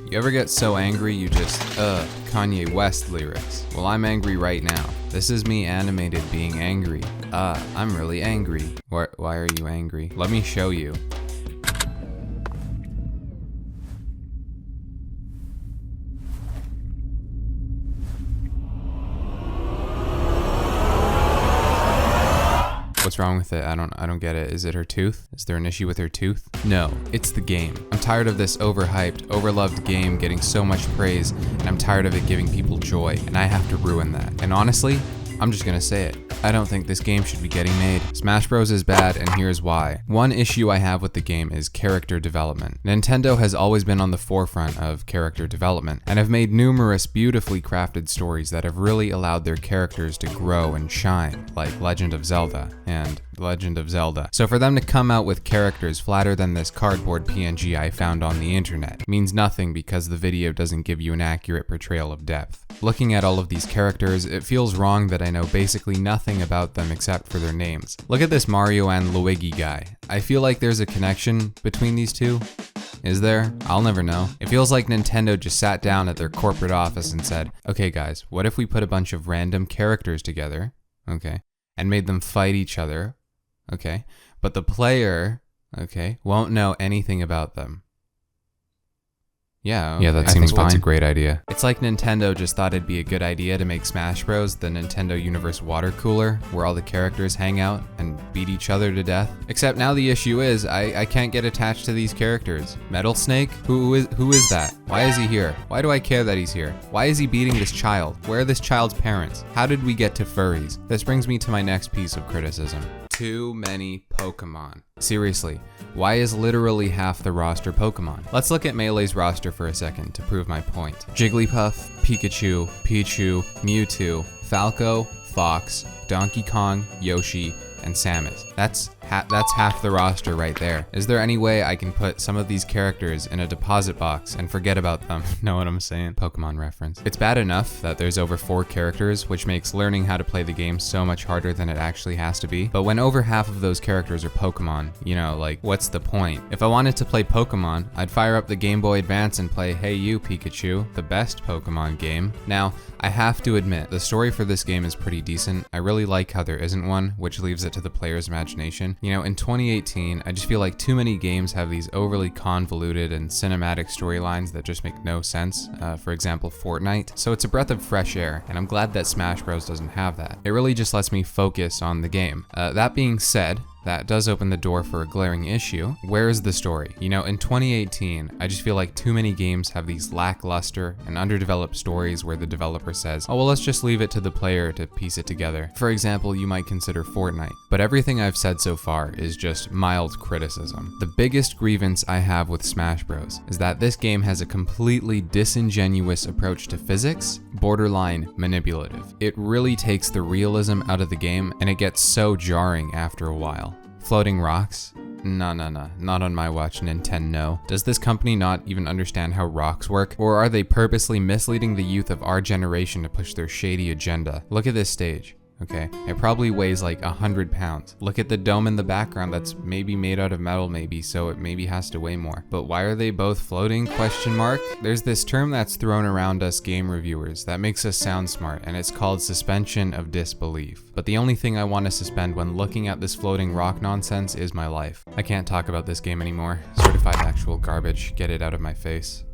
You ever get so angry you just, Kanye West lyrics? Well, I'm angry right now. This is me animated being angry. I'm really angry. Why are you angry? Let me show you. What's wrong with it? I don't get it. Is it her tooth? Is there an issue with her tooth? No, it's the game. I'm tired of this overhyped, overloved game getting so much praise, and I'm tired of it giving people joy, and I have to ruin that. And honestly, I'm just gonna say it. I don't think this game should be getting made. Smash Bros is bad, and here's why. One issue I have with the game is character development. Nintendo has always been on the forefront of character development, and have made numerous beautifully crafted stories that have really allowed their characters to grow and shine, like Legend of Zelda and Legend of Zelda. So for them to come out with characters flatter than this cardboard PNG I found on the internet means nothing because the video doesn't give you an accurate portrayal of depth. Looking at all of these characters, it feels wrong that I know basically nothing about them except for their names. Look at this Mario and Luigi guy. I feel like there's a connection between these two. Is there? I'll never know. It feels like Nintendo just sat down at their corporate office and said, okay guys, what if we put a bunch of random characters together, okay, and made them fight each other, okay, but the player, okay, won't know anything about them. Yeah, that seems fine. That's a great idea. It's like Nintendo just thought it'd be a good idea to make Smash Bros. The Nintendo Universe water cooler, where all the characters hang out and beat each other to death. Except now the issue is, I can't get attached to these characters. Metal Snake? Who is that? Why is he here? Why do I care that he's here? Why is he beating this child? Where are this child's parents? How did we get to furries? This brings me to my next piece of criticism. Too many Pokemon. Seriously, why is literally half the roster Pokemon? Let's look at Melee's roster for a second to prove my point. Jigglypuff, Pikachu, Pichu, Mewtwo, Falco, Fox, Donkey Kong, Yoshi, and Samus. That's half the roster right there. Is there any way I can put some of these characters in a deposit box and forget about them? Know what I'm saying? Pokemon reference. It's bad enough that there's over 4 characters, which makes learning how to play the game so much harder than it actually has to be. But when over half of those characters are Pokemon, you know, like, what's the point? If I wanted to play Pokemon, I'd fire up the Game Boy Advance and play Hey You Pikachu, the best Pokemon game. Now, I have to admit, the story for this game is pretty decent. I really like how there isn't one, which leaves it to the player's imagination. You know, in 2018, I just feel like too many games have these overly convoluted and cinematic storylines that just make no sense. For example, Fortnite. So it's a breath of fresh air, and I'm glad that Smash Bros. Doesn't have that. It really just lets me focus on the game. That being said, that does open the door for a glaring issue. Where is the story? You know, in 2018, I just feel like too many games have these lackluster and underdeveloped stories where the developer says, oh well, let's just leave it to the player to piece it together. For example, you might consider Fortnite. But everything I've said so far is just mild criticism. The biggest grievance I have with Smash Bros. Is that this game has a completely disingenuous approach to physics, borderline manipulative. It really takes the realism out of the game, and it gets so jarring after a while. Floating rocks? No, not on my watch, Nintendo. Does this company not even understand how rocks work? Or are they purposely misleading the youth of our generation to push their shady agenda? Look at this stage. Okay, it probably weighs like 100 pounds. Look at the dome in the background that's maybe made out of metal maybe, so it maybe has to weigh more. But why are they both floating? Question mark? There's this term that's thrown around us game reviewers that makes us sound smart, and it's called suspension of disbelief. But the only thing I want to suspend when looking at this floating rock nonsense is my life. I can't talk about this game anymore. Certified actual garbage. Get it out of my face.